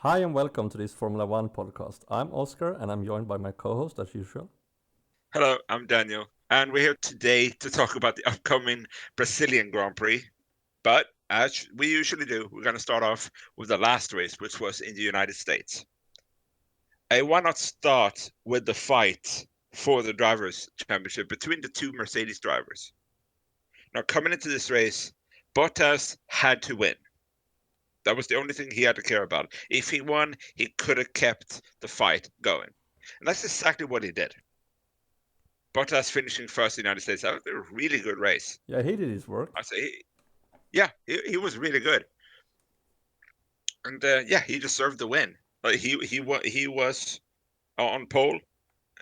Hi and welcome to this Formula One podcast. I'm Oscar and I'm joined by my co-host as usual. Hello, I'm Daniel, and we're here today to talk about the upcoming Brazilian Grand Prix. But as we usually do, we're going to start off with the last race, which was in the United States. Why not start with the fight for the Drivers' Championship between the two Mercedes drivers? Now, coming into this race, Bottas had to win. That was the only thing he had to care about. If he won, he could have kept the fight going. And that's exactly what he did. Bottas finishing first in the United States. That was a really good race. Yeah, he did his work. I say, yeah, he was really good, and yeah, he deserved the win. He was on pole,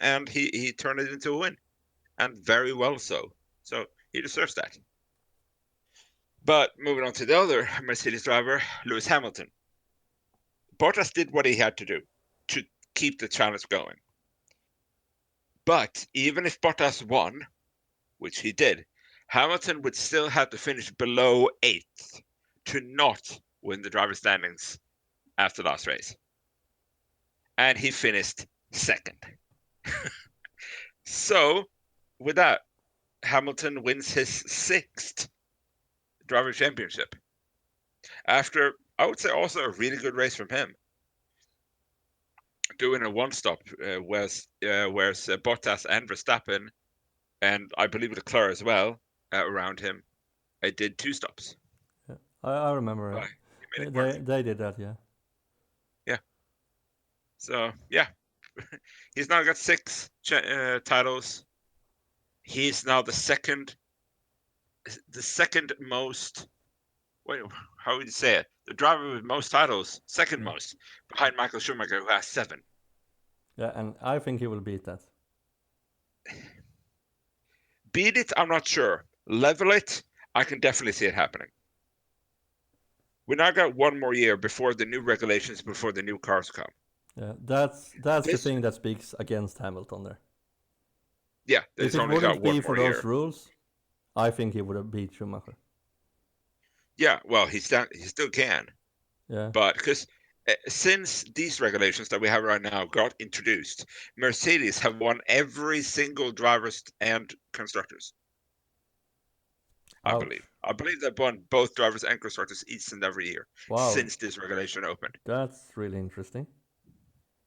and he turned it into a win, and very well so. So he deserves that. But moving on to the other Mercedes driver, Lewis Hamilton. Bottas did what he had to do to keep the challenge going. But even if Bottas won, which he did, Hamilton would still have to finish below eighth to not win the driver standings after last race. And he finished second. So, with that, Hamilton wins his sixth driver championship. After, I would say, also a really good race from him. Doing a one stop, whereas Bottas and Verstappen, and I believe Leclerc as well, around him, I did two stops. Yeah, I remember But it. he made They, it they work. they did that, yeah. Yeah. So, yeah, he's now got six titles. He's now the second most. Wait, how would you say it? The driver with most titles, second Mm. most, behind Michael Schumacher, who has seven. Yeah, and I think he will beat that. Beat it, I'm not sure. Level it, I can definitely see it happening. We now got one more year before the new regulations, before the new cars come. Yeah, that's the This, thing that speaks against Hamilton there. yeah, If he's it only got wouldn't one be for more those year. rules, I think he would have beat Schumacher. Yeah, well, he still can, Yeah. but because since these regulations that we have right now got introduced, Mercedes have won every single drivers and constructors. I believe. Ouch. I believe they've won both drivers and constructors each and every year Wow, since this regulation opened. that's really interesting.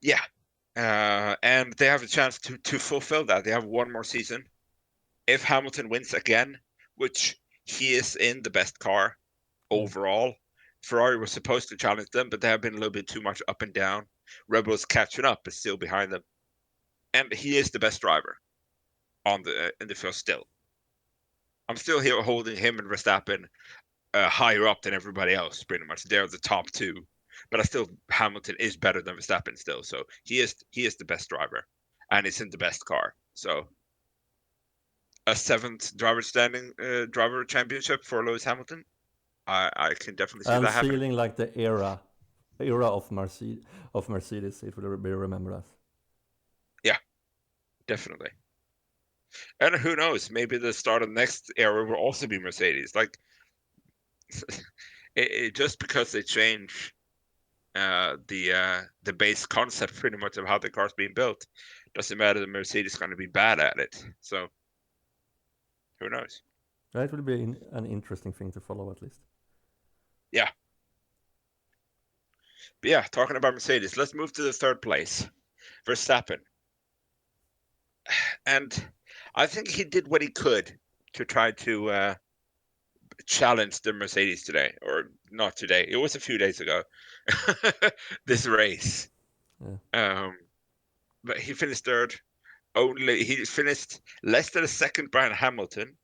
Yeah, and they have a chance to fulfill that. They have one more season. If Hamilton wins again, which he is in the best car Mm. overall, Ferrari was supposed to challenge them, but they have been a little bit too much up and down. Red Bull's catching up, but still behind them, and he is the best driver on the in the field still. I'm still here holding him and Verstappen higher up than everybody else, pretty much. They're the top two, but I still Hamilton is better than Verstappen still. So he is the best driver, and he's in the best car. So a seventh driver championship for Lewis Hamilton. I can definitely see And that happening. sealing like the era of Mercedes, it will be remembered as. Yeah, definitely. And who knows? Maybe the start of the next era will also be Mercedes. Like just because they change the base concept pretty much of how the car's being built. Doesn't matter that Mercedes is going to be bad at it. So who knows? That will be an interesting thing to follow at least. Yeah. But yeah, talking about Mercedes, let's move to the third place. Verstappen. And I think he did what he could to try to challenge the Mercedes today. Or not today. It was a few days ago. This race. Yeah. Um, but he finished third. He finished less than a second behind Hamilton.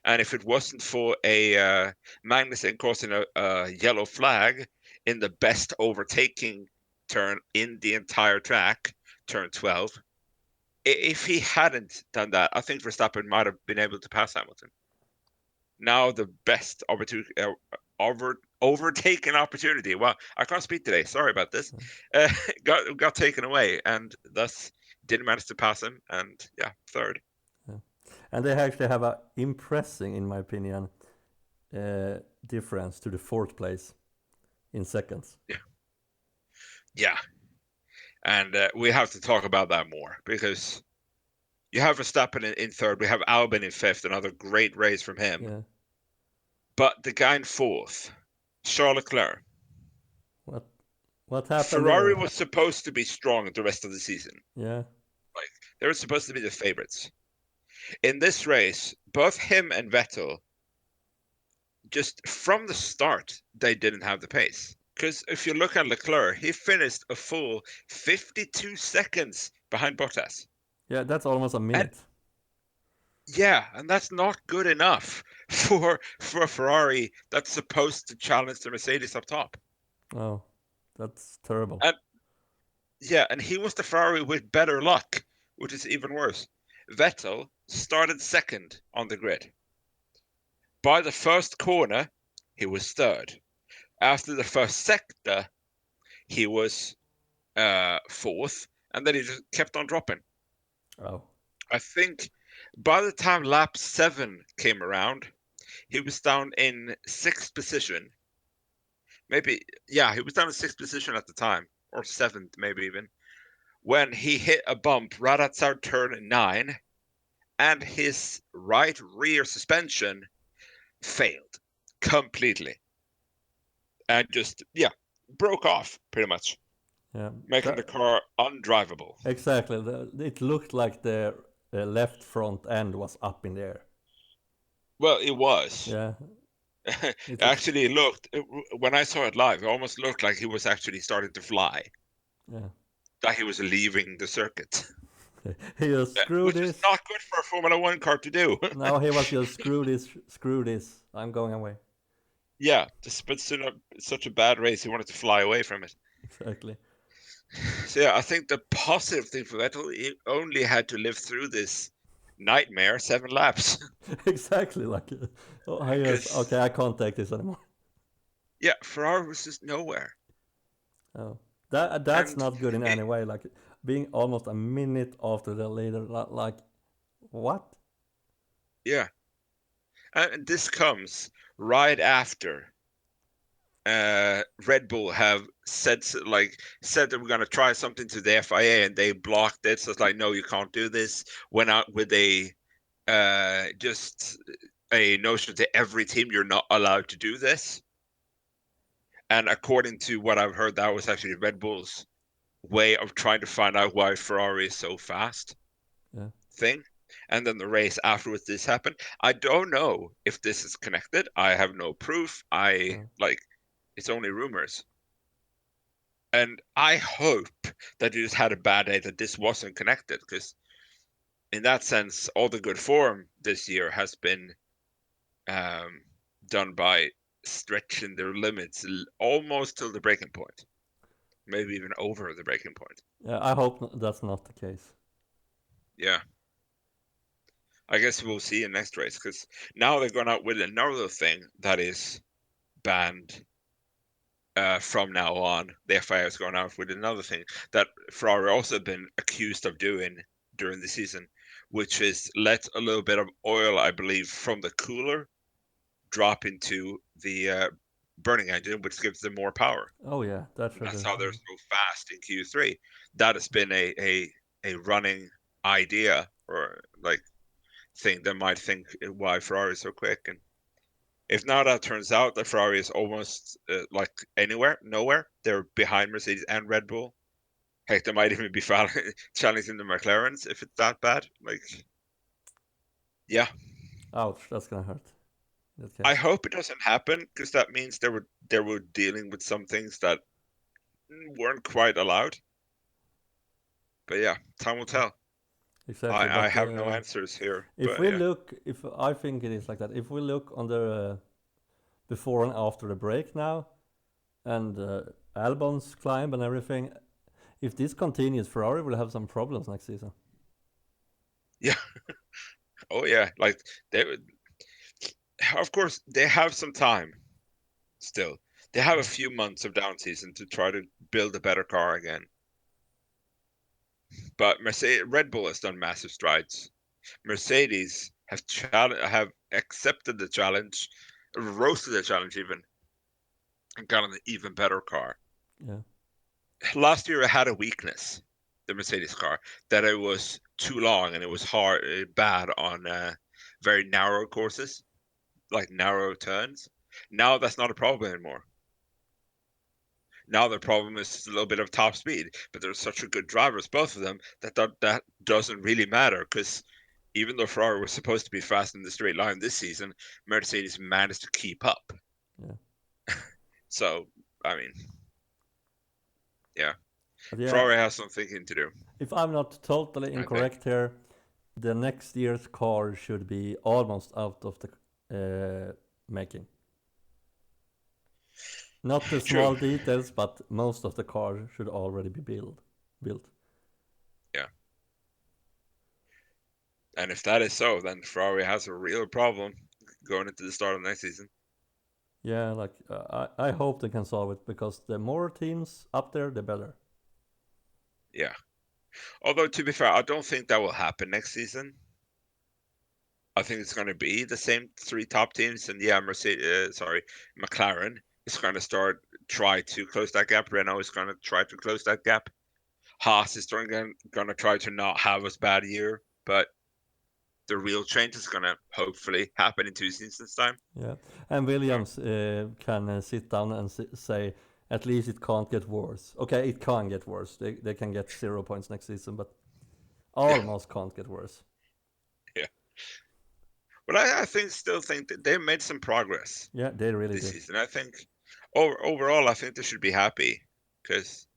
And if it wasn't for a Magnussen crossing a yellow flag in the best overtaking turn in the entire track, turn 12, if he hadn't done that, I think Verstappen might have been able to pass Hamilton. Now the best opportunity, overtaken opportunity. Well, I can't speak today. Sorry about this. Uh, got taken away, and thus didn't manage to pass him. And yeah, third. Yeah. And they actually have a impressing, in my opinion, difference to the fourth place in seconds. Yeah. Yeah, and we have to talk about that more because you have Verstappen in third, we have Albon in fifth, another great race from him. Yeah. But the guy in fourth, Charles Leclerc, What what happened Ferrari there? was supposed to be strong the rest of the season. Yeah. Like they were supposed to be the favorites. In this race, both him and Vettel, just from the start, they didn't have the pace. Because if you look at Leclerc, he finished a full 52 seconds behind Bottas. Yeah, that's almost a And minute. yeah, and that's not good enough for a Ferrari that's supposed to challenge the Mercedes up top. Oh, that's terrible. And yeah, and he was the Ferrari with better luck, which is even worse. Vettel started second on the grid. By the first corner, he was third. After the first sector, he was fourth, and then he just kept on dropping. Oh. I think by the time lap 7 came around, he was down in sixth position. Maybe, yeah, he was down in sixth position at the time, or seventh, maybe even, when he hit a bump right outside turn 9, and his right rear suspension failed completely. And just, yeah, broke off pretty much, Yeah. making the That car undrivable. exactly. It looked like the left front end was up in the air. Well, it was. Yeah. It was. Actually, it looked, when I saw it live, it almost looked like he was actually starting to fly, Yeah. that he was leaving the circuit, He just screw which is this. not good for a Formula One car to do. Now he was just screw this, screw this. I'm going away. Yeah, just but such a bad race, he wanted to fly away from it. Exactly. So yeah, I think the positive thing for Vettel, he only had to live through this nightmare 7 laps. Exactly. Like, oh, I just okay. Because I can't take this anymore. yeah, Ferrari was just nowhere. Oh, that's And not good in it, any way. Like being almost a minute after the leader. Like what? yeah, and this comes right after Red Bull have said that we're gonna try something to the FIA and they blocked it. So it's like, no, you can't do this. Went out with a just a notion to every team, you're not allowed to do this. And according to what I've heard, that was actually Red Bull's way of trying to find out why Ferrari is so fast Yeah. thing. And then the race afterwards, this happened. I don't know if this is connected. I have no proof. Yeah. It's only rumors. And I hope that you just had a bad day, that this wasn't connected, because in that sense, all the good form this year has been um, done by stretching their limits almost till the breaking point, maybe even over the breaking point. Yeah. I hope that's not the case. Yeah, I guess we'll see in next race, because now they're going out with another thing that is banned from now on. The FIA is going out with another thing that Ferrari also been accused of doing during the season, which is let a little bit of oil, I believe, from the cooler drop into the burning engine, which gives them more power. Oh yeah, that's And what. that's how they're so fast in Q3. That has been a running idea, or like thing that might think why Ferrari is so quick. And if now that turns out that Ferrari is almost like nowhere, they're behind Mercedes and Red Bull. Heck, they might even be challenging the McLarens if it's that bad. Like, yeah, Ouch, that's gonna hurt. In that I case. hope it doesn't happen, because that means they were dealing with some things that weren't quite allowed. But yeah, time will tell. Exactly, I but have no answers here, if but we yeah, look, if I think it is like that, if we look on the before and after the break now, and Albon's climb and everything, if this continues, Ferrari will have some problems next season. yeah, oh yeah, like of course they have some time still. They have a Yeah. few months of down season to try to build a better car again. But Red Bull has done massive strides. Mercedes have accepted the challenge, roasted the challenge even, and got an even better car. Yeah. last year it had a weakness, the Mercedes car, that it was too long and it was bad on very narrow courses, like narrow turns. Now that's not a problem anymore. Now the problem is a little bit of top speed, but they're such a good drivers, both of them, that doesn't really matter because even though Ferrari was supposed to be fast in the straight line this season, Mercedes managed to keep up. Yeah. So, I mean, yeah, But yeah, Ferrari has some thinking to do, if I'm not totally I think. incorrect here, the next year's car should be almost out of the making. Not the True. small details, but most of the car should already be built. Yeah. And if that is so, then Ferrari has a real problem going into the start of next season. Yeah, like I hope they can solve it because the more teams up there, the better. Yeah. Although, to be fair, I don't think that will happen next season. I think it's going to be the same three top teams, and yeah, McLaren is going to try to close that gap. Renault is going to try to close that gap. Haas is going to try to not have as bad a year, but the real change is going to hopefully happen in 2 seasons' time. Yeah, and So Williams can sit down and say, at least it can't get worse. Okay, it can get worse. They can get 0 points next season, but yeah, almost can't get worse. yeah. But I still think that they made some progress Yeah, they really this did. season. I think overall, I think they should be happy because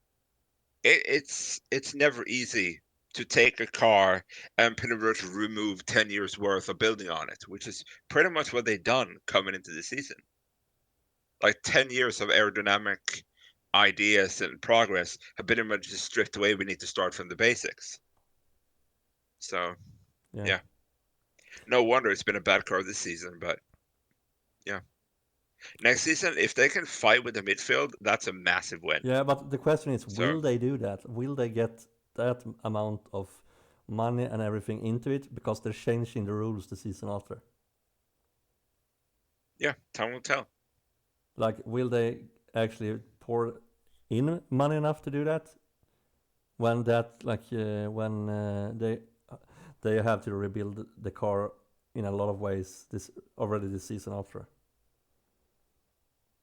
it's never easy to take a car and pretty much remove 10 years worth of building on it, which is pretty much what they've done coming into the season. Like 10 years of aerodynamic ideas and progress have pretty much just stripped away. We need to start from the basics. So Yeah, yeah, no wonder it's been a bad car this season. But yeah, next season, if they can fight with the midfield, that's a massive win. yeah, but the question is, So will they do that? Will they get that amount of money and everything into it because they're changing the rules the season after? yeah, time will tell. Like, will they actually pour in money enough to do that? When that, like, when they have to rebuild the car in a lot of ways this season after.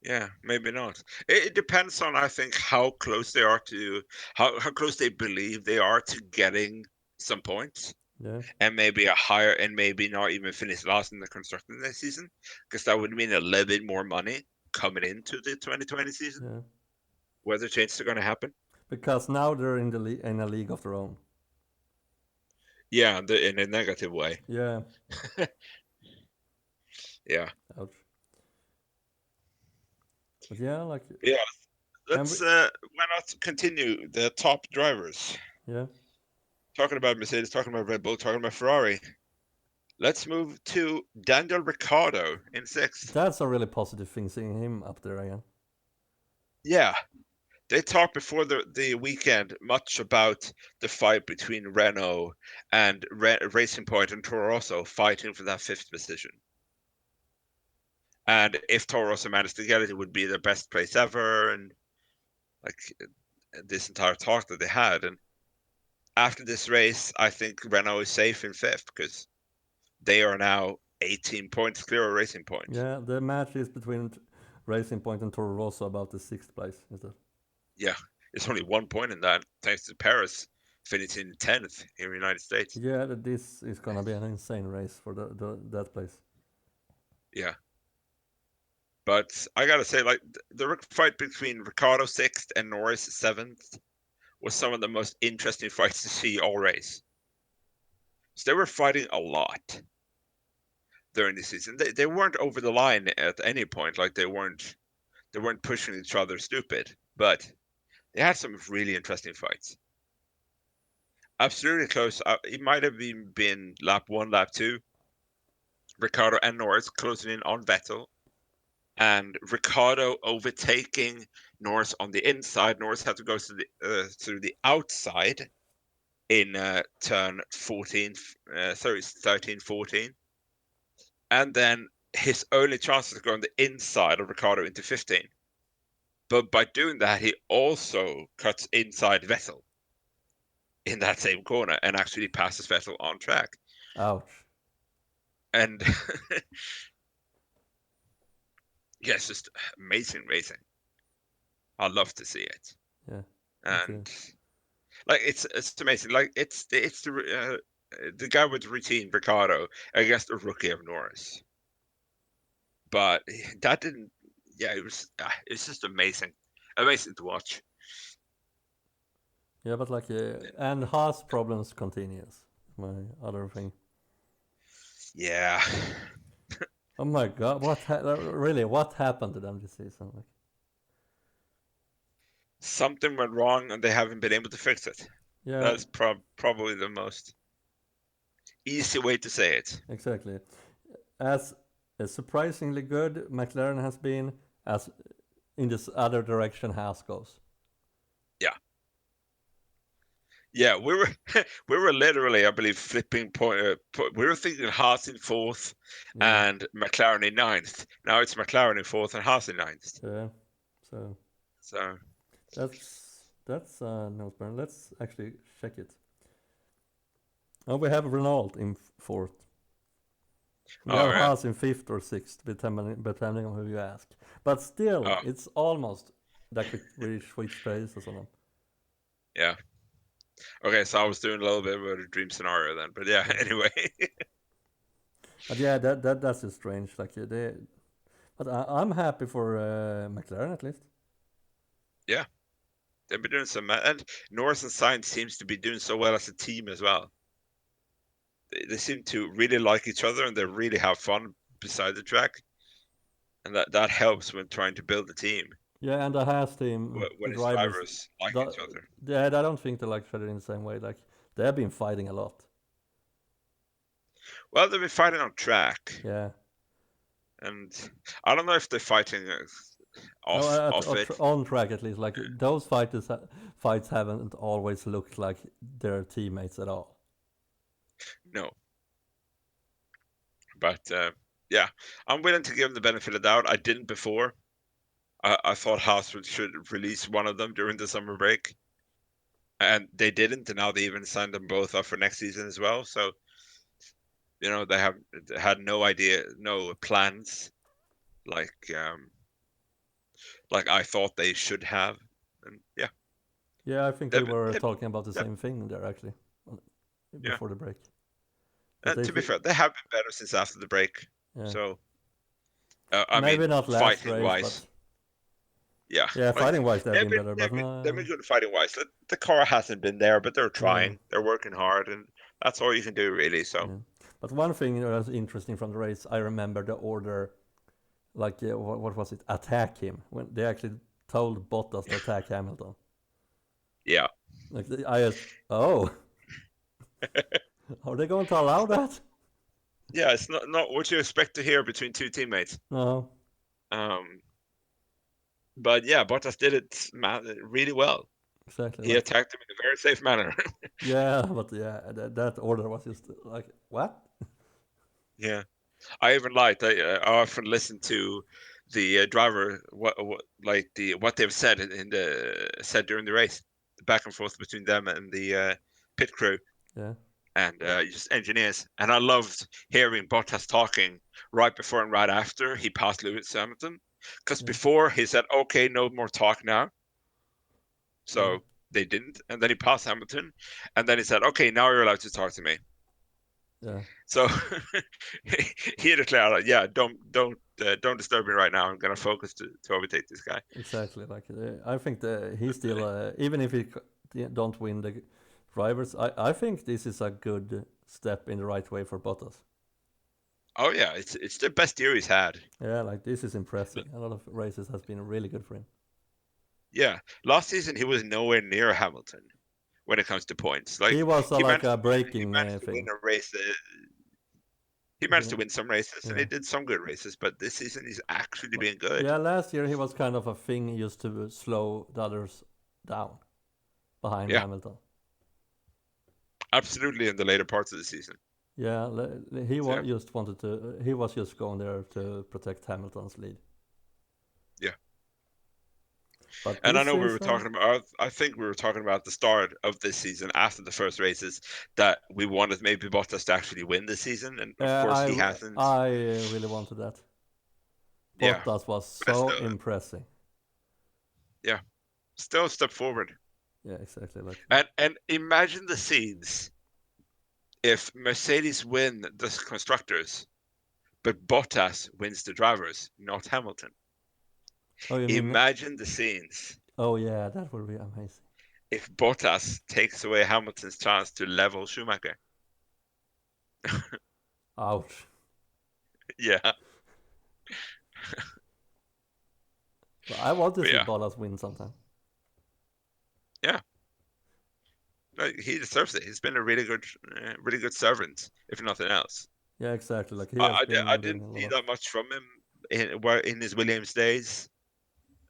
Yeah, maybe not. It depends on, I think, how close they are to how close they believe they are to getting some points, Yeah, and maybe a higher, and maybe not even finish last in the constructor next season, because that would mean a little bit more money coming into the 2020 season, yeah. where the changes are going to happen. Because now they're in in a league of their own. Yeah, in a negative way. Yeah. Yeah, Ouch. But yeah, like, yeah. and we, Why not continue the top drivers? yeah, Talking about Mercedes, talking about Red Bull, talking about Ferrari. Let's move to Daniel Ricciardo in sixth. that's a really positive thing seeing him up there again. Yeah, they talked before the weekend much about the fight between Renault and Racing Point and Toro Rosso fighting for that fifth position. And if Toro Rosso managed to get it, it would be their best place ever. And like this entire talk that they had. And after this race, I think Renault is safe in fifth because they are now 18 points clear of Racing Point. Yeah, the match is between Racing Point and Toro Rosso about the sixth place. Is that? Yeah, it's only 1 point in that, thanks to Paris finishing 10th here in the United States. Yeah, this is gonna be an insane race for that place. Yeah. But I gotta say, like the fight between Ricardo sixth and Norris seventh was some of the most interesting fights to see all race. So they were fighting a lot during the season. They weren't over the line at any point. Like they weren't pushing each other stupid, but they had some really interesting fights. Absolutely close. It might have been lap one, lap two. Ricardo and Norris closing in on Vettel, and Ricardo overtaking Norris on the inside. Norris had to go through the outside in turn 14, 13, 14. And then his only chance to go on the inside of Ricardo into 15. But by doing that, he also cuts inside Vettel in that same corner and actually passes Vettel on track. Ouch. And yeah, it's just amazing racing. I love to see it. Yeah. And like it's amazing. Like it's the guy with the routine, Ricardo, against the rookie of Norris. But that didn't. Yeah, it's just amazing, amazing to watch. Yeah, but like, and Haas problems continues. My other thing. Yeah. Oh my God! Really? What happened to them this season? Like, Something went wrong and they haven't been able to fix it. yeah, That's probably the most easy way to say it. exactly. As surprisingly good McLaren has been, as in this other direction Haas goes. Yeah. Yeah, we were we were literally, I believe, flipping point. We were thinking Haas in fourth Yeah, and McLaren in ninth. Now it's McLaren in fourth and Haas in ninth. yeah. So So, that's no burn. Let's actually check it. Oh, we have Renault in fourth. We oh have yeah, Haas in fifth or sixth, depending on who you ask. But still, oh it's almost that we switch places on them. yeah. Okay, so I was doing a little bit of a dream scenario then, but yeah. Yeah. Anyway, But yeah, that's just strange. Like they, but I'm happy for McLaren at least. yeah, they've been doing some, and Norris and Sainz seems to be doing so well as a team as well. They seem to really like each other and they really have fun beside the track, and that helps when trying to build a team Yeah, and the Haas team, the when its drivers, drivers like the, each other. yeah, I don't think they like each other in the same way. Like they have been fighting a lot. Well, they've been fighting on track, Yeah. and I don't know if they're fighting No, off it. on track at least. Like those fights haven't always looked like their teammates at all. No, but yeah, I'm willing to give them the benefit of the doubt. I didn't before. I thought Haas should release one of them during the summer break, and they didn't. And now they even signed them both up for next season as well. So they have had no idea, no plans like I thought they should have. And yeah, Yeah, I think we they've, were they've, talking about the they've, same thing there actually, yeah. before the break. That And they, to be fair, they have been better since after the break. yeah, So I maybe mean, not last fighting race, but wise, yeah, yeah, like fighting wise they've they've been been better. they've But been, they've been no, good fighting wise. The car hasn't been there, but they're yeah, trying. They're working hard, and that's all you can do really. So yeah. But one thing that was interesting from the race, I remember the order, like what was it? Attack him when they actually told Bottas to attack Hamilton. yeah, Like oh, are they going to allow that? yeah, it's not what you expect to hear between two teammates. No, Um, but yeah, Bottas did it really well. exactly. He Like attacked him in a very safe manner. yeah, but yeah, that order was just like what? Yeah, I even liked. I often listen to the driver what like what they've said in the said during the race, the back and forth between them and the pit crew Yeah, and just engineers. And I loved hearing Bottas talking right before and right after he passed Lewis Hamilton, because yeah, before he said, "Okay, no more talk now," yeah, so they didn't, and then he passed Hamilton, and then he said, "Okay, now you're allowed to talk to me." yeah. So he declared, "Yeah, don't disturb me right now. I'm gonna focus to overtake this guy." Exactly. Like I think he's still even if don't win the drivers, I think this is a good step in the right way for Bottas. Oh yeah, it's the best year he's had. Yeah, like this is impressive. A lot of races has been really good for him. Yeah, last season he was nowhere near Hamilton when it comes to points. He Like was he like managed a to win, he braking managed to win thing. a race. He Like, managed to win some races, and yeah, he did some good races. But this season he's actually but been good. yeah. Last year he was kind of a thing used to slow the others down behind Yeah, Hamilton. absolutely in the later parts of the season. Yeah, he So, just wanted to. He was just going there to protect Hamilton's lead. yeah. But And I this know we were season, talking about, I think we were talking about the start of this season after the first races that we wanted maybe Bottas to actually win this season. And of course he hasn't. I really wanted that. Yeah, Bottas was but so still, impressive. yeah, still a step forward. Yeah, exactly. Like, And imagine the scenes if Mercedes win the constructors, but Bottas wins the drivers, not Hamilton. oh, you mean? Imagine the scenes Oh yeah, that would be amazing. if Bottas takes away Hamilton's chance to level Schumacher. Ouch. Yeah, But I want to but see yeah, Bottas win sometime. yeah. No, he deserves it. He's been a really good servant, if nothing else. Yeah, exactly. Like he has I been doing didn't a lot see of. that much from him in his Williams days.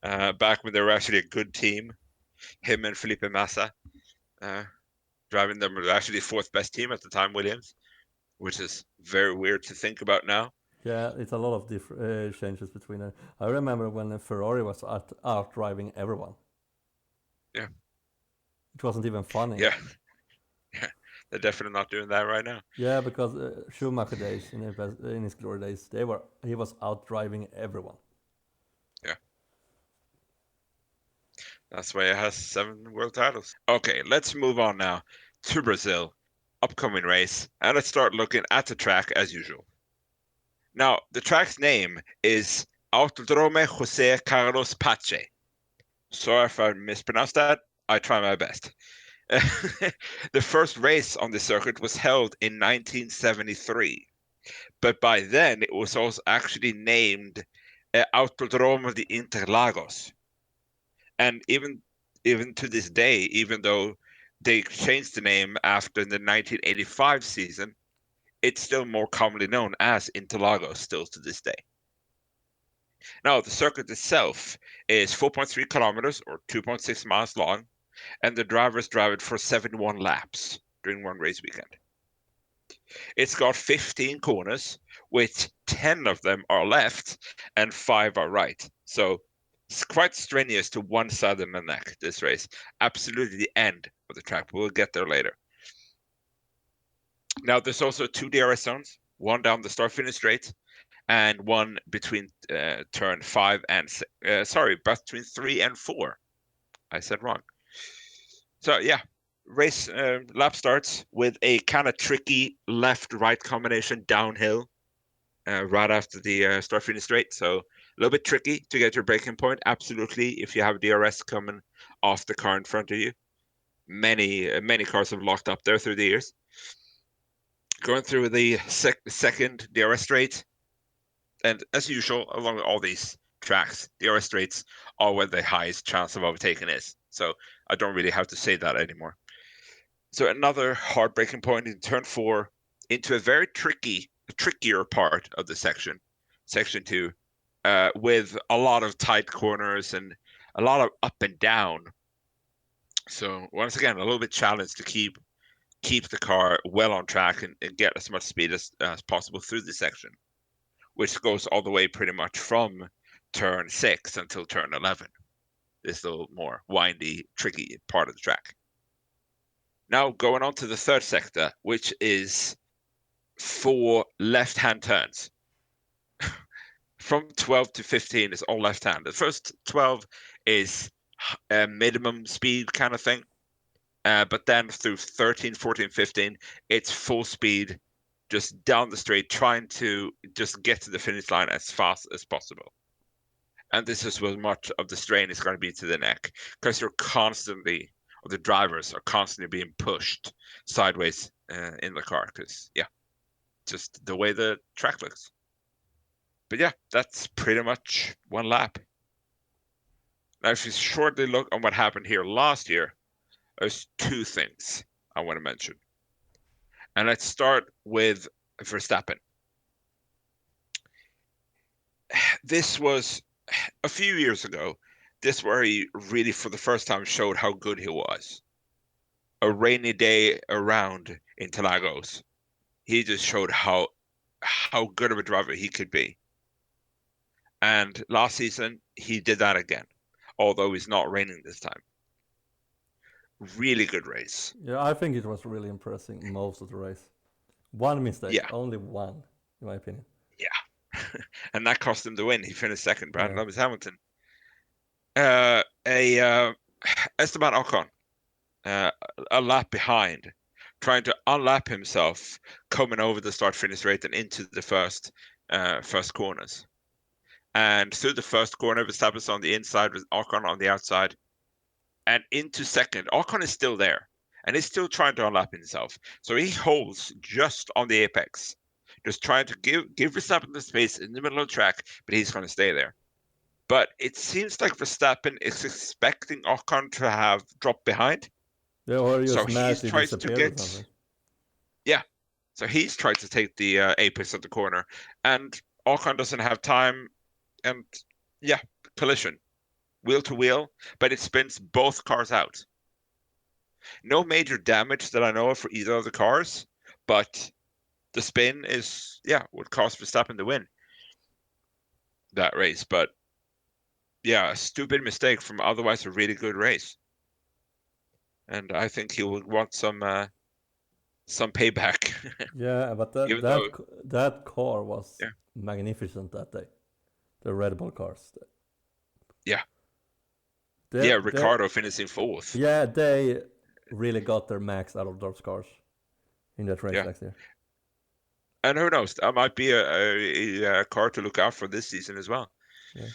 Back when they were actually a good team, him and Felipe Massa, uh, driving them were actually the fourth best team at the time, Williams, which is very weird to think about now. Yeah, it's a lot of different changes between. I remember when Ferrari was out driving everyone. Yeah, It wasn't even funny. yeah, yeah. They're definitely not doing that right now. Yeah, because Schumacher days in his glory days, he was out driving everyone. Yeah, that's why it has 7 world titles. Okay, let's move on now to Brazil, upcoming race, and let's start looking at the track as usual. Now, the track's name is Autodrome José Carlos Pache. Sorry if I mispronounced that. I try my best. The first race on the circuit was held in 1973, but by then it was also actually named Autodromo de Interlagos. And even to this day, even though they changed the name after the 1985 season, it's still more commonly known as Interlagos still to this day. Now, the circuit itself is 4.3 kilometers or 2.6 miles long, and the drivers drive it for 71 laps during one race weekend. It's got 15 corners, which 10 of them are left and 5 are right. So it's quite strenuous to one side of the neck, this race. Absolutely the end of the track. We'll get there later. Now, there's also 2 DRS zones, one down the start finish straight and one between turn 5 and, between 3 and 4. I said wrong. So yeah, race lap starts with a kind of tricky left-right combination downhill right after the start finish straight. So a little bit tricky to get your braking point. Absolutely, if you have DRS coming off the car in front of you, many cars have locked up there through the years. Going through the second DRS straight, and as usual, along with all these tracks, DRS straights are where the highest chance of overtaking is. So I don't really have to say that anymore. So another hard braking point in turn 4 into a very trickier part of the section 2, with a lot of tight corners and a lot of up and down. So once again, a little bit challenged to keep the car well on track and get as much speed as possible through the section, which goes all the way pretty much from turn 6 until turn 11. This little more windy, tricky part of the track. Now going on to the third sector, which is 4 left-hand turns. From 12 to 15 is all left-hand. The first 12 is a minimum speed kind of thing. But then through 13, 14, 15, it's full speed, just down the straight, trying to just get to the finish line as fast as possible. And this is where much of the strain is going to be to the neck, because the drivers are constantly being pushed sideways in the car, because, yeah, just the way the track looks. But yeah, that's pretty much one lap. Now, if you shortly look on what happened here last year, there's 2 things I want to mention. And let's start with Verstappen. This was a few years ago. This where he really, for the first time, showed how good he was. A rainy day around Interlagos, he just showed how good of a driver he could be. And last season, he did that again. although he's not raining this time. Really good race. Yeah, I think it was really impressive most of the race. One mistake, Yeah, only one, in my opinion. yeah. And that cost him the win. He finished second, behind Yeah. Lewis Hamilton. Esteban Ocon, a lap behind, trying to unlap himself, coming over the start-finish straight and into the first corners. And through the first corner, Verstappen's on the inside with Ocon on the outside. And into second, Ocon is still there. And he's still trying to unlap himself. So he holds just on the apex, just trying to give Verstappen the space in the middle of the track, but he's going to stay there. But it seems like Verstappen is expecting Ocon to have dropped behind. Yeah, or he So just he magically tries to disappeared or get, something. yeah. So he's tried to take the apex of the corner, and Ocon doesn't have time, and yeah, collision, wheel to wheel, but it spins both cars out. No major damage that I know of for either of the cars, but the spin is, would cost Verstappen the win that race. But yeah, a stupid mistake from otherwise a really good race. And I think he will want some payback. Yeah, but Even though, that car was yeah, magnificent that day. The Red Bull cars. yeah, They, yeah, they, Ricardo finishing fourth. yeah, they really got their max out of those cars in that race Yeah. last year. And who knows? That might be a car to look out for this season as well. Yeah.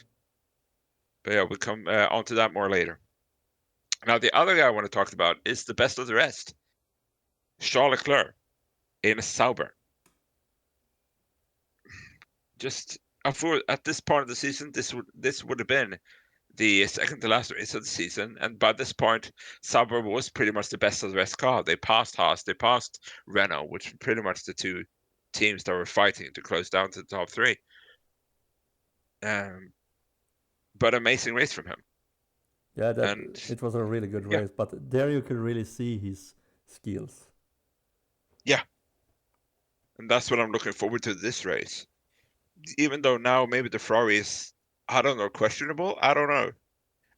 But yeah, we'll come onto that more later. Now, the other guy I want to talk about is the best of the rest, Charles Leclerc in a Sauber. Just at this part of the season, this would have been the second to last race of the season, and by this point, Sauber was pretty much the best of the rest car. They passed Haas, they passed Renault, which were pretty much the two teams that were fighting to close down to the top three. But amazing race from him. Yeah, And it was a really good yeah, race, but there you could really see his skills. yeah, and that's what I'm looking forward to this race. Even though now maybe the Ferrari is, I don't know, questionable. I don't know.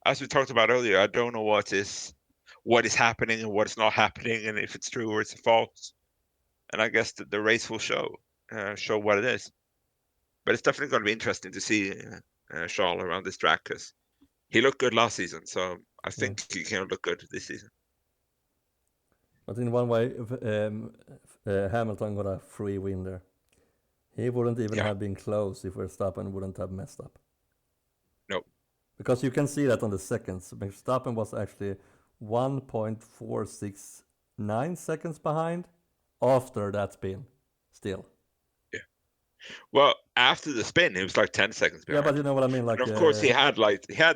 As we talked about earlier, I don't know what is happening and what is not happening, and if it's true or it's false. And I guess the race will show what it is. But it's definitely going to be interesting to see Charles around this track because he looked good last season, so I think he can look good this season. But in one way, Hamilton got a free win there. He wouldn't even have been close if Verstappen wouldn't have messed up. No. Because you can see that on the seconds. Verstappen was actually 1.469 seconds behind after that spin, still. Yeah. Well, after the spin, it was like 10 seconds behind. Yeah, but you know what I mean. Like, and of course, he had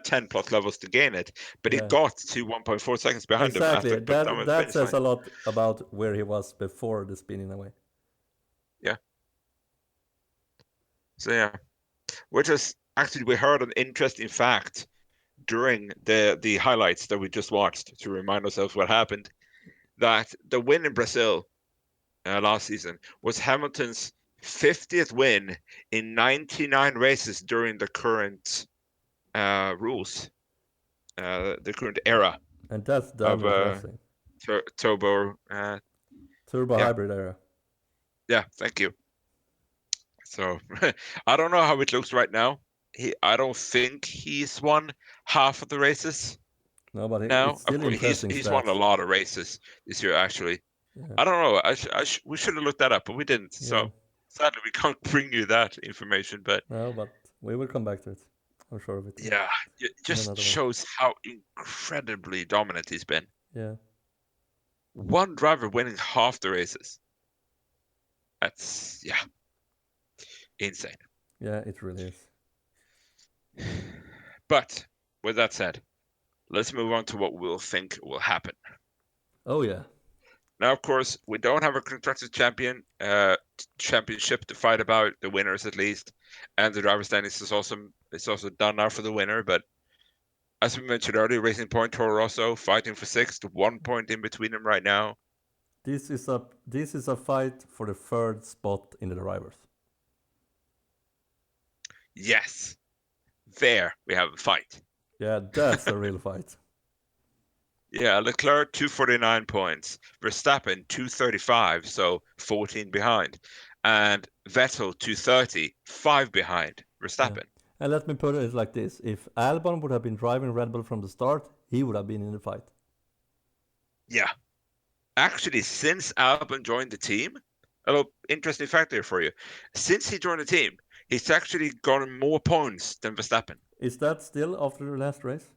10 plus levels to gain it, but he got to 1.4 seconds behind him after that says a lot about where he was before the spin in a way. Yeah. So yeah, which is actually we heard an interesting fact during the highlights that we just watched to remind ourselves what happened. That the win in Brazil last season was Hamilton's 50th win in 99 races during the current rules, the current era. And that's damn impressive. Turbo hybrid era. Yeah, thank you. So I don't know how it looks right now. I don't think he's won half of the races. No, but Now, it's still of course, impressive. he's won a lot of races this year. Actually, yeah. I don't know. We should have looked that up, but we didn't. Yeah. So sadly, we can't bring you that information. But no, but we will come back to it. I'm sure of it. Yeah, it just shows how incredibly dominant he's been. Yeah. One driver winning half the races. That's insane. Yeah, it really is. But with that said, let's move on to what we'll think will happen. Oh yeah. Now, of course, we don't have a constructors championship to fight about, the winners at least, and the driver standings is also done now for the winner. But as we mentioned earlier, Racing Point, Toro Rosso fighting for sixth, 1 point in between them right now. This is a fight for the third spot in the drivers. Yes, there we have a fight. Yeah, that's a real fight. Yeah, Leclerc 249 points, Verstappen 235, so 14 behind, and Vettel 230, 5 behind Yeah. Verstappen. And let me put it like this: if Albon would have been driving Red Bull from the start, he would have been in the fight. Yeah, actually, since Albon joined the team, a little interesting fact there for you. Since he joined the team, he's actually gotten more points than Verstappen. Is that still after the last race?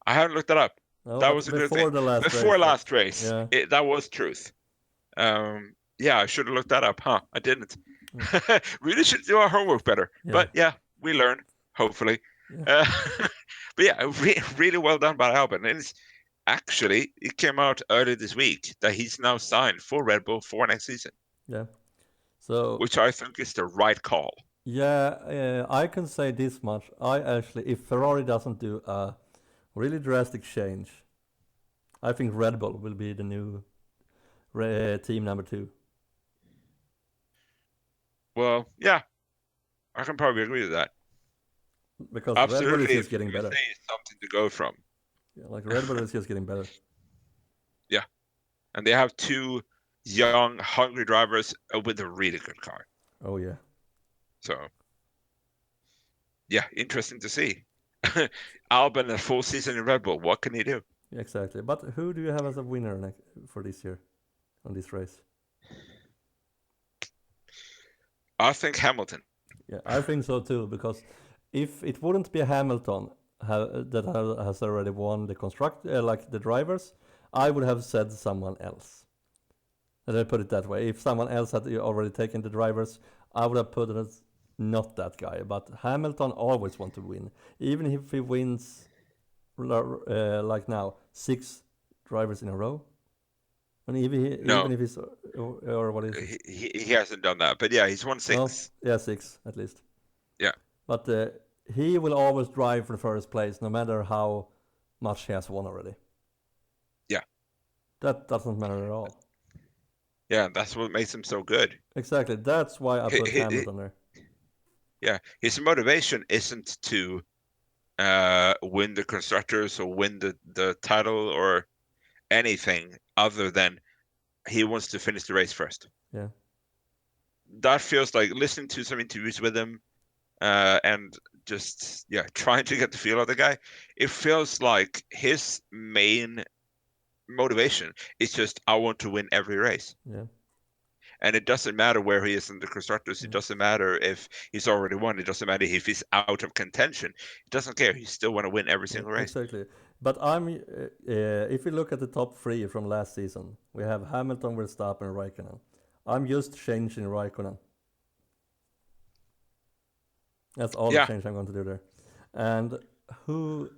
I haven't looked that up. No, That was but a good thing. before the last Before race. last race, Yeah. that was truth. Yeah, I should have looked that up, huh? I didn't. Really should do our homework better. Yeah. But yeah, we learn, hopefully. Yeah. Uh, but yeah, really well done by Albon. And actually, it came out earlier this week that he's now signed for Red Bull for next season, Yeah. So which I think is the right call. yeah, I can say this much. I actually, if Ferrari doesn't do a really drastic change, I think Red Bull will be the new team number 2. Well, yeah, I can probably agree with that. Because Red Bull is Absolutely, just if getting you better. say something to go from. Yeah, like Red Bull is just getting better. Yeah, and they have two young, hungry drivers with a really good car. Oh yeah. So, yeah, interesting to see. Albon a full season in Red Bull. What can he do? Exactly. But who do you have as a winner for this year on this race? I think Hamilton. Yeah, I think so too. Because if it wouldn't be Hamilton that has already won the like the drivers, I would have said someone else. Let me put it that way. If someone else had already taken the drivers, I would have put it as not that guy. But Hamilton always want to win, even if he wins like now 6 drivers in a row. And No, even if he's or what is it? he hasn't done that. But yeah, he's won No, 6. yeah, 6 at least. Yeah, But he will always drive for the first place, no matter how much he has won already. yeah, That doesn't matter at all. yeah. That's what makes him so good. Exactly. That's why I put Hamilton there. Yeah, his motivation isn't to win the constructors or win the title or anything other than he wants to finish the race first. Yeah. That feels like listening to some interviews with him and just trying to get the feel of the guy. It feels like his main motivation is just I want to win every race. Yeah. And it doesn't matter where he is in the constructors. It doesn't matter if he's already won. It doesn't matter if he's out of contention. He doesn't care. He still want to win every single race. Exactly. But if we look at the top 3 from last season, we have Hamilton, Verstappen, and Raikkonen. I'm just changing Raikkonen. That's all the Yeah, change I'm going to do there. And who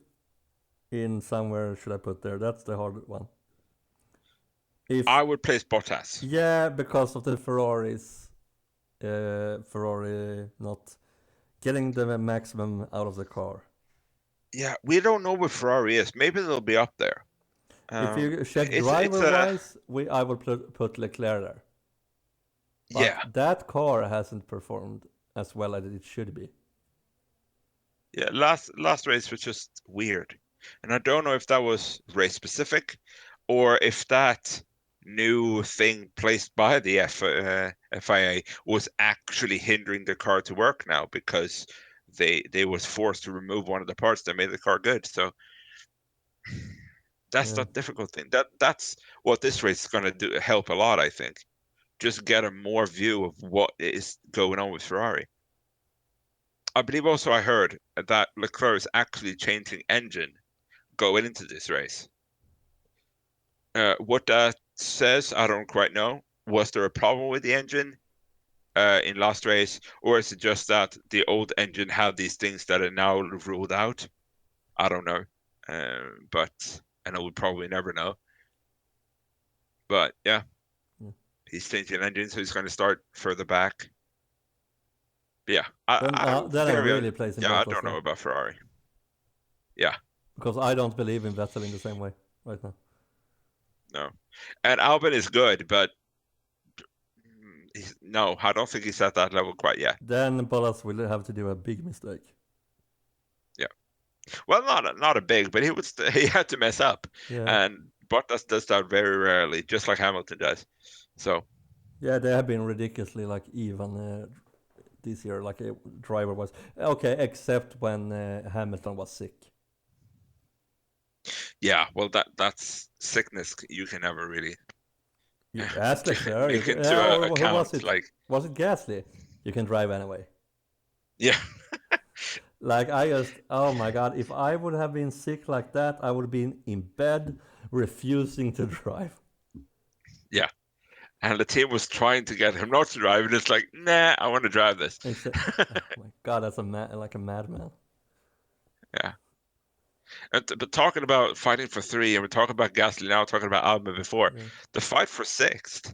in somewhere should I put there? That's the hard one. I would place Bottas. Yeah, because of the Ferraris, Ferrari not getting the maximum out of the car. Yeah, we don't know where Ferrari is. Maybe they'll be up there. If you check It's driver-wise, I will put Leclerc there. But yeah, that car hasn't performed as well as it should be. yeah. Last race was just weird, and I don't know if that was race specific, or if that new thing placed by the FIA was actually hindering the car to work now because they was forced to remove one of the parts that made the car good. So that's Yeah. the difficult thing. That's what this race is going to do help a lot, I think. Just get a more view of what is going on with Ferrari. I believe also I heard that Leclerc is actually changing engine going into this race. What that says, I don't quite know. Was there a problem with the engine in last race, or is it just that the old engine had these things that are now ruled out? I don't know, but I know we probably never know. But yeah, Yeah. he's changing engine, so he's going to start further back. Yeah, Then I really place in yeah, I Bottas don't know there. about Ferrari. Yeah, Because I don't believe in Vettel in the same way right now. no, and Albon is good, but no, I don't think he's at that level quite yet. Then Bottas will have to do a big mistake. Well, not a big, but he had to mess up, Yeah. and Bottas does that very rarely, just like Hamilton does. So Yeah, they have been ridiculously like even this year, like a driver was okay, except when Hamilton was sick. yeah, well that's sickness you can never really Gasly, sure. make into Yeah, a or who was account. it? Like, Was it Gasly? You can drive anyway. yeah, Like I just, oh my god, if I would have been sick like that, I would have been in bed refusing to drive. yeah. And the team was trying to get him not to drive, and it's like, nah, I want to drive this. Oh my god, that's like a madman. Yeah. But talking about fighting for three, and we're talking about Gasly now, talking about Albon before, Yeah, the fight for sixth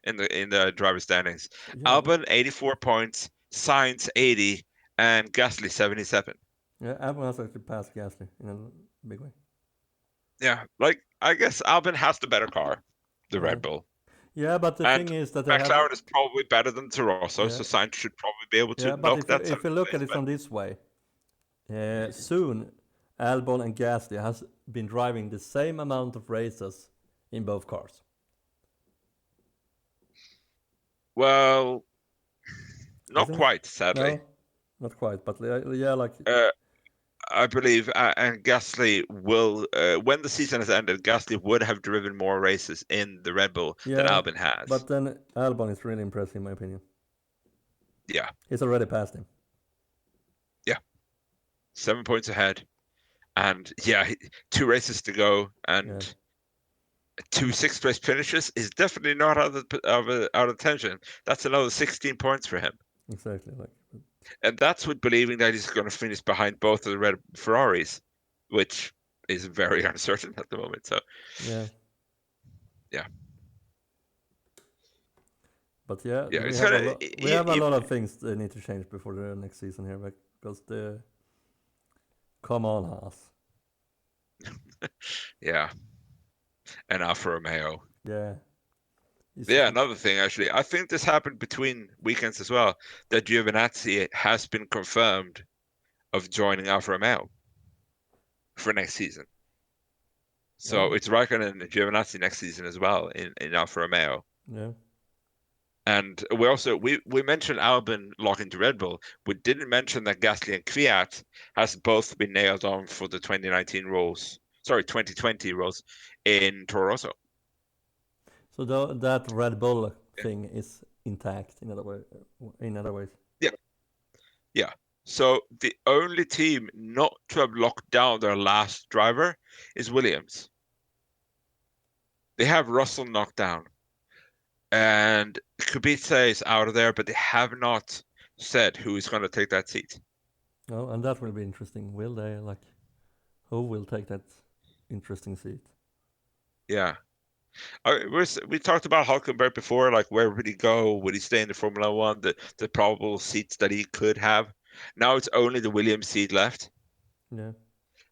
in the driver standings. yeah, Albon 84 points, Sainz 80, and Gasly 77. yeah. Albon has actually passed Gasly in a big way. Yeah, like I guess Albon has the better car, the Yeah, Red Bull, yeah. But the and thing is that they have, McLaren is probably better than Rosso, yeah, so Sainz should probably be able to yeah. But knock if you that if you seventh look at place. it But from this way, soon Albon and Gasly has been driving the same amount of races in both cars. well, not Isn't it? quite, sadly. No, not quite. But yeah, like Uh, I believe, and Gasly will, when the season has ended, Gasly would have driven more races in the Red Bull than yeah. Albon has. But then Albon is really impressive in my opinion. Yeah, He's already passed him. yeah, 7 points ahead, and yeah, two races to go, Yeah, and two sixth place finishes is definitely not out of tension. That's another 16 points for him, exactly. Like and that's with believing that he's going to finish behind both of the red Ferraris, which is very uncertain at the moment. So yeah. yeah, But yeah, yeah, we it's have a gonna. lot. We have a lot of things that need to change before the next season here, because the come on, Haas. Yeah, and Alfa Romeo. Yeah, Yeah, another thing actually, I think this happened between weekends as well. That Giovinazzi has been confirmed of joining Alfa Romeo for next season. So oh, it's Raikkonen and Giovinazzi next season as well in Alfa Romeo. yeah. And we mentioned Albon locking to Red Bull. We didn't mention that Gasly and Kvyat has both been nailed on for the 2019 roles. Sorry, 2020 roles in Toro Rosso. So that Red Bull Yeah. thing is intact in other way, in other ways. Yeah. Yeah. So the only team not to have locked down their last driver is Williams. They have Russell knocked down, and Kubica is out of there, but they have not said who is going to take that seat. Oh, and that will be interesting. Will they like? Who will take that interesting seat? Yeah. We talked about Hulkenberg before, like where would he go? Would he stay in the Formula One? The probable seats that he could have. Now it's only the Williams seat left. Yeah,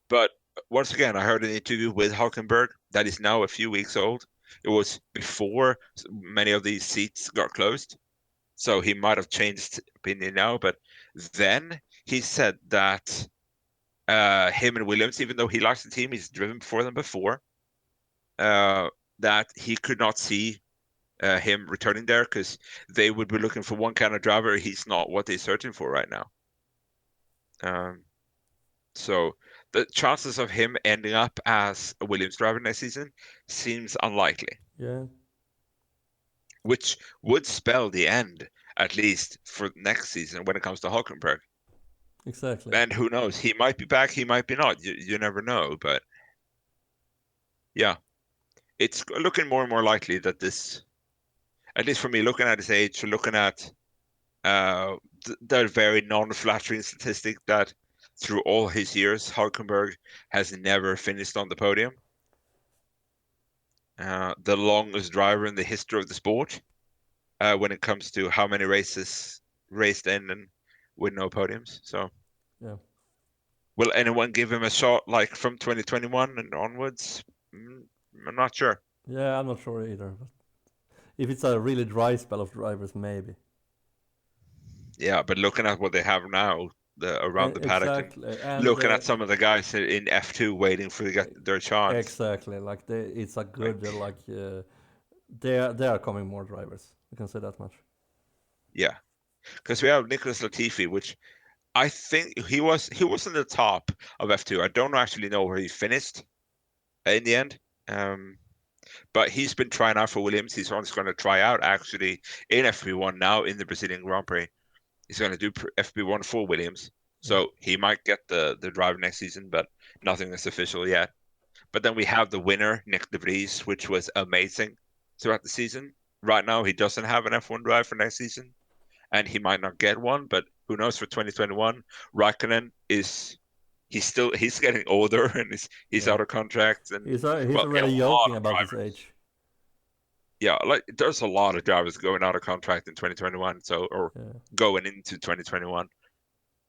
But once again, I heard an interview with Hulkenberg that is now a few weeks old. It was before many of these seats got closed, so he might have changed opinion now. But then he said that him and Williams, even though he likes the team, he's driven for them before, uh, that he could not see him returning there because they would be looking for one kind of driver. He's not what they're searching for right now. Um, so the chances of him ending up as a Williams driver next season seems unlikely, yeah, which would spell the end, at least for next season when it comes to Hulkenberg. exactly. And who knows? He might be back, he might be not. You never know. But yeah, it's looking more and more likely that this, at least for me, looking at his age, looking at uh, the very non-flattering statistic that through all his years, Hulkenberg has never finished on the podium. The longest driver in the history of the sport when it comes to how many races raced in and with no podiums. So, Yeah, will anyone give him a shot like from 2021 and onwards? I'm not sure. yeah. I'm not sure either. But if it's a really dry spell of drivers, maybe. Yeah, but looking at what they have now, around the paddock and Exactly, and looking at some of the guys in F2 waiting for to get their chance. exactly, like it's a good they are coming more drivers. We can say that much. Yeah, because we have Nicholas Latifi, which I think he was in the top of F2. I don't actually know where he finished in the end. But he's been trying out for Williams. He's also going to try out actually in FP1 now in the Brazilian Grand Prix. He's going to do FP1 for Williams. So he might get the drive next season, but nothing is official yet. But then we have the winner, Nick De Vries, which was amazing throughout the season. Right now, he doesn't have an F1 drive for next season, and he might not get one, but who knows for 2021. Raikkonen he's getting older and he's Yeah. out of contract, and He's well, a already lot joking of about his drivers. age. Yeah, like there's a lot of drivers going out of contract in 2021, or Yeah. going into 2021.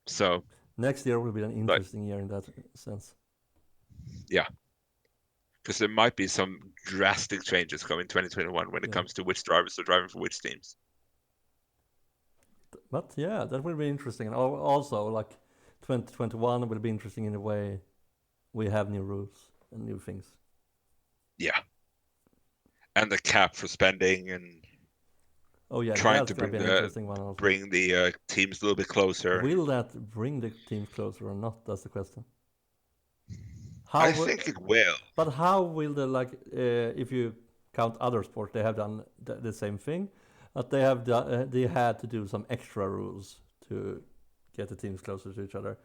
So Next year will be an like interesting year in that sense. yeah, because there might be some drastic changes coming 2021 when it Yeah. comes to which drivers are driving for which teams. But yeah, that will be interesting. And also, like 2021 will be interesting in a way we have new rules and new things. Yeah, and the cap for spending and Oh yeah, trying that's to gonna be an interesting one also. bring the teams a little bit closer. Will that bring the teams closer or not? That's the question. How I will, think it will. but how will the if you count other sports, they have done the same thing, but they have they had to do some extra rules to get the teams closer to each other.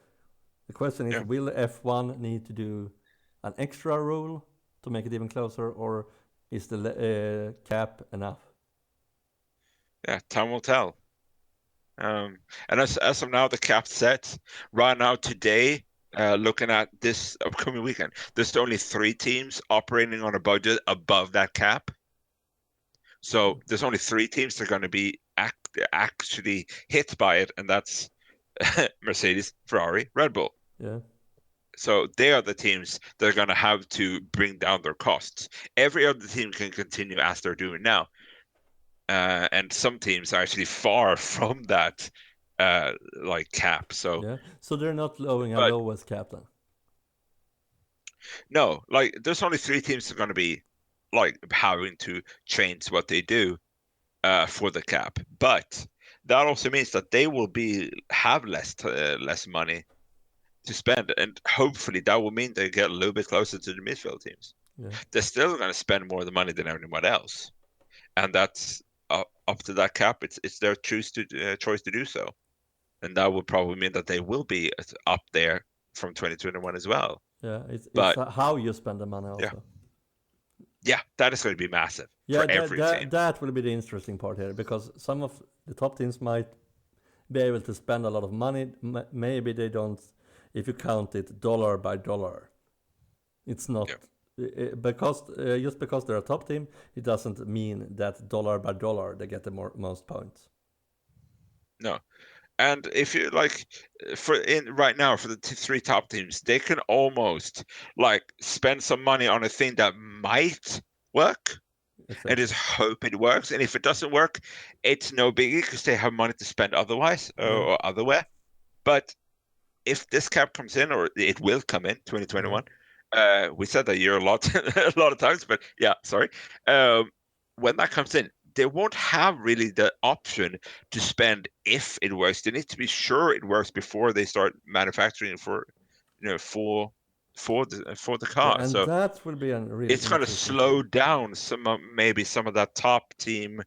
The question is, Yeah, will F1 need to do an extra rule to make it even closer, or is the cap enough? yeah, time will tell. And as of now, the cap set right now today. Looking at this upcoming weekend, there's only 3 teams operating on a budget above that cap. So there's only 3 teams that are going to be actually hit by it, and that's Mercedes, Ferrari, Red Bull. Yeah. So they are the teams that are going to have to bring down their costs. Every other team can continue as they're doing now. And some teams are actually far from that like cap. So, Yeah. So they're not lowering a but lowest cap then. no, like there's only 3 teams that are going to be like having to change what they do for the cap. But that also means that they will have less money to spend, and hopefully that will mean they get a little bit closer to the midfield teams. Yeah. They're still going to spend more of the money than anyone else, and that's up to that cap. It's their choice to do so, and that would probably mean that they will be up there from 2021 as well. Yeah. It's But how you spend the money yeah, also. yeah, that is going to be massive Yeah, for that every team. that that will be the interesting part here because some of the top teams might be able to spend a lot of money. Maybe they don't. If you count it dollar by dollar, it's not Yeah. because just because they're a top team, it doesn't mean that dollar by dollar they get the most points. No. And if you like, for in right now for the 3 top teams, they can almost like spend some money on a thing that might work, and Exactly. just hope it works. And if it doesn't work, it's no biggie because they have money to spend otherwise Yeah. or otherwhere. But if this cap comes in, or it will come in Yeah. 2021, we said that year a lot, a lot of times, but yeah, sorry. Um, when that comes in, they won't have really the option to spend if it works. They need to be sure it works before they start manufacturing for, for the Yeah, car. and So that will be a really it's going to interesting slow thing. down maybe some of that top team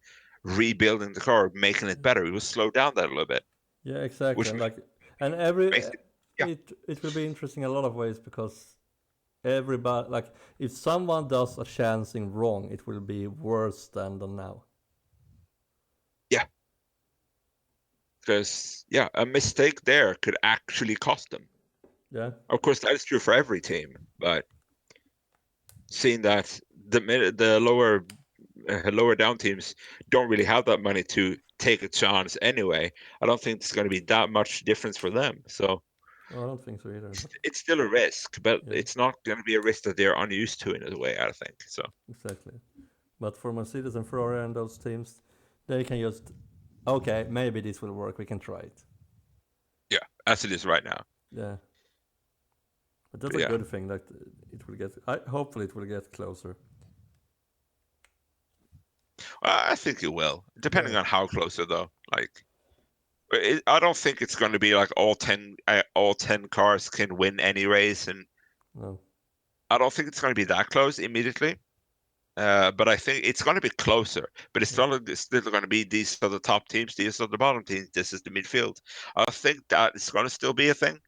rebuilding the car, making it better. It will slow down that a little bit, Yeah, exactly. which And and every makes it, yeah, it will be interesting in a lot of ways because everybody if someone does a chancing wrong, it will be worse than now. yeah. Because yeah, a mistake there could actually cost them. Yeah. Of course, that is true for every team, but seeing that the lower down teams don't really have that money to take a chance anyway, I don't think it's going to be that much difference for them. So No, I don't think so either. But it's still a risk, but yeah, it's not going to be a risk that they're unused to in a way, I think. So exactly. But for Mercedes and Ferrari and those teams, they can just okay, maybe this will work. We can try it. yeah, as it is right now. Yeah. But that's But a yeah, good thing that it will get. Hopefully, it will get closer. I think it will, depending Yeah. on how closer though. Like, I don't think it's going to be like all 10 cars can win any race, and No. I don't think it's going to be that close immediately. But I think it's going to be closer. But Yeah. it's still going to be these are the top teams, these are the bottom teams, this is the midfield. I think that is going to still be a thing.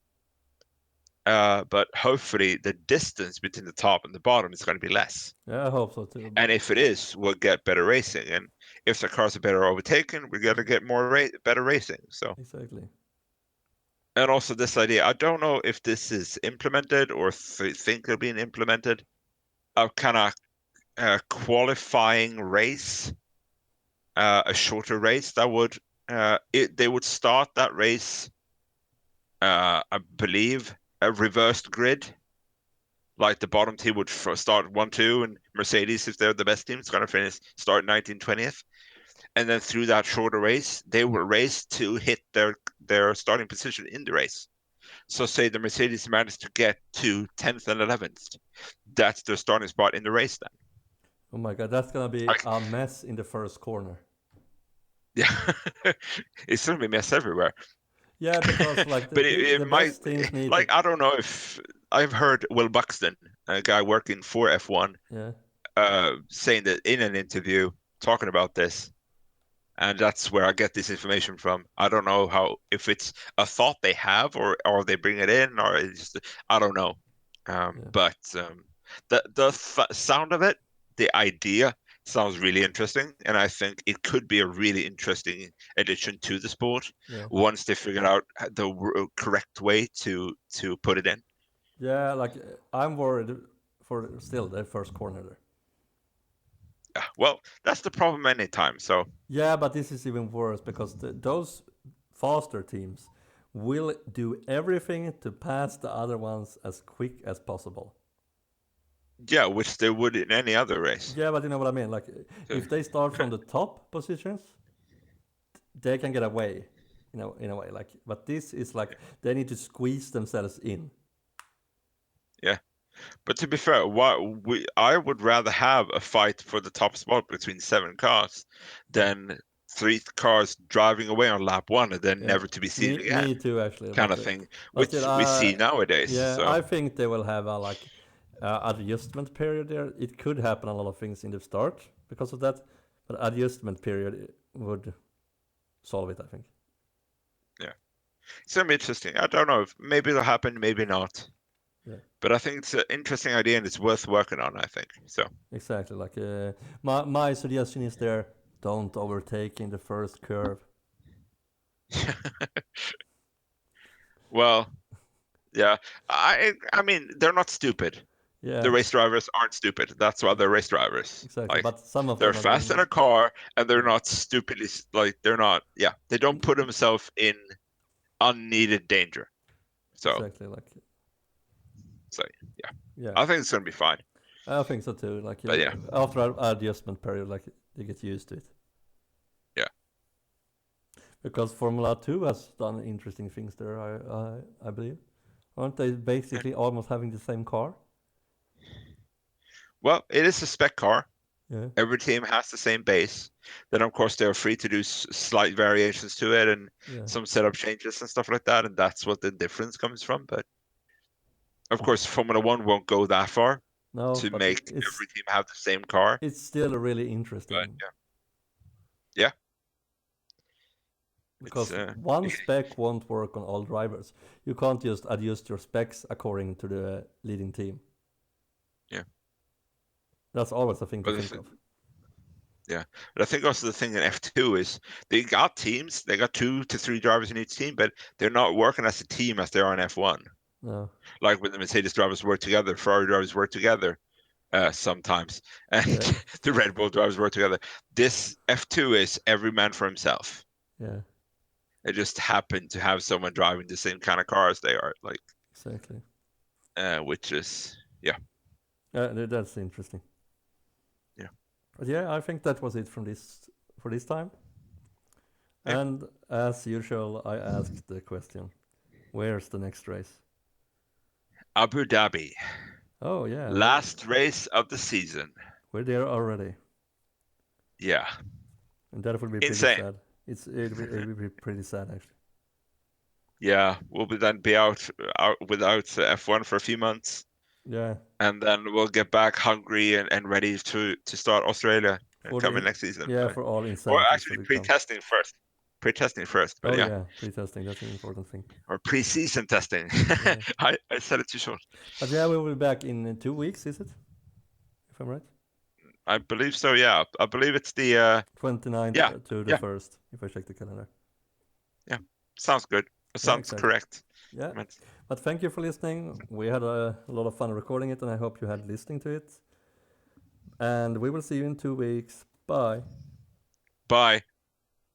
But hopefully the distance between the top and the bottom is going to be less. Yeah, I hope so too. And if it is, we'll get better racing. And if the cars are better overtaken, we're going to get better racing. So, Exactly. and also this idea, I don't know if this is implemented or think they're being implemented, of kind of qualifying race, a shorter race that would they would start that race, I believe, a reversed grid. Like the bottom team would start 1-2, and Mercedes, if they're the best team, is going to start 19th, 20th, and then through that shorter race, they will race to hit their starting position in the race. So say the Mercedes managed to get to 10th and 11th, that's their starting spot in the race then. Oh my god, that's gonna be Like, a mess in the first corner. yeah, it's going to be mess everywhere. Yeah, because like But the it might, best teams need to. like, I don't know if I've heard Will Buxton, a guy working for F1, Yeah. saying that in an interview talking about this, and that's where I get this information from. I don't know if it's a thought they have, or they bring it in, or it's just, I don't know. Yeah. But the sound of it, the idea sounds really interesting, and I think it could be a really interesting addition to the sport Yeah. once they figure out the correct way to put it in. Yeah. Like I'm worried for still the first corner there. Yeah, well, that's the problem many times. So Yeah, but this is even worse because those faster teams will do everything to pass the other ones as quick as possible. yeah, which they would in any other race. Yeah, but you know what I mean. Like So, if they start from the top positions, they can get away, in a way. Like, but this is like they need to squeeze themselves in. yeah. But to be fair, I would rather have a fight for the top spot between 7 cars Yeah, than 3 cars driving away on lap 1 and then yeah. never to be seen Me again, too, actually. kind of thing, But still, which we see nowadays. yeah, So I think they will have a like adjustment period there. It could happen a lot of things in the start because of that, but adjustment period would solve it, I think. yeah, it's gonna be interesting. I don't know if maybe it'll happen, maybe not. Yeah, But I think it's an interesting idea and it's worth working on, I think. So exactly. Like my suggestion is there: don't overtake in the first curve. well, yeah. I mean, they're not stupid. The Yeah, race drivers aren't stupid. That's why they're race drivers. exactly. Like, But some of they're them are fast in doing. a car and they're Yeah, not stupidly like they're not. Yeah, they don't put themselves in unneeded danger. So, exactly. Like so yeah, yeah, I think it's gonna be fine. I think so too. Like But yeah, after adjustment period, like they get used to it. yeah, Because Formula 2 has done interesting things there, I believe. Aren't they yeah. basically almost having the same car? Well, it is a spec car. Yeah, Every team has the same base. Then, of course, they're free to do slight variations to it and yeah. some setup changes and stuff like that. And that's what the difference comes from. But of course, Formula One won't go that far No, to but make every team have the same car. it's still really But interesting yeah, it's because one spec won't work on all drivers. You can't just adjust your specs according to the leading team. yeah. That's always a thing to But think of. yeah, but I think also the thing in F2 is they got teams. They got 2 to 3 drivers in each team, but they're not working as a team as they are in F1. No, Like when the Mercedes drivers work together, Ferrari drivers work together sometimes, and yeah, the Red Bull drivers work together. This F2 is every man for himself. yeah, It just happened to have someone driving the same kind of car as they are, like, exactly. which is yeah, That's interesting. yeah, But yeah, I think that was it from this for this time. yeah. And as usual, I asked the question: Where's the next race? Abu Dhabi. Oh yeah, Last race of the season. we're there already, Yeah. and that will be pretty Insane. sad. It will be pretty sad actually. Yeah, we'll then be out without F1 for a few months, Yeah, and then we'll get back hungry and ready to start Australia for coming next season. for all Or insanities that actually will come. pre-testing first. Pre-testing first, but Oh yeah. yeah, pre-testing, that's an important thing. Or pre-season testing. Yeah. I said it too short. But yeah, we will be back in 2 weeks, is it? If I'm right. I believe so, yeah. I believe it's the 29th yeah, to the 1st, if I check the calendar. yeah. Sounds good. Yeah, Sounds exactly. correct. Yeah. Meant- But thank you for listening. We had a lot of fun recording it, and I hope you had listening to it. And we will see you in 2 weeks. Bye. Bye.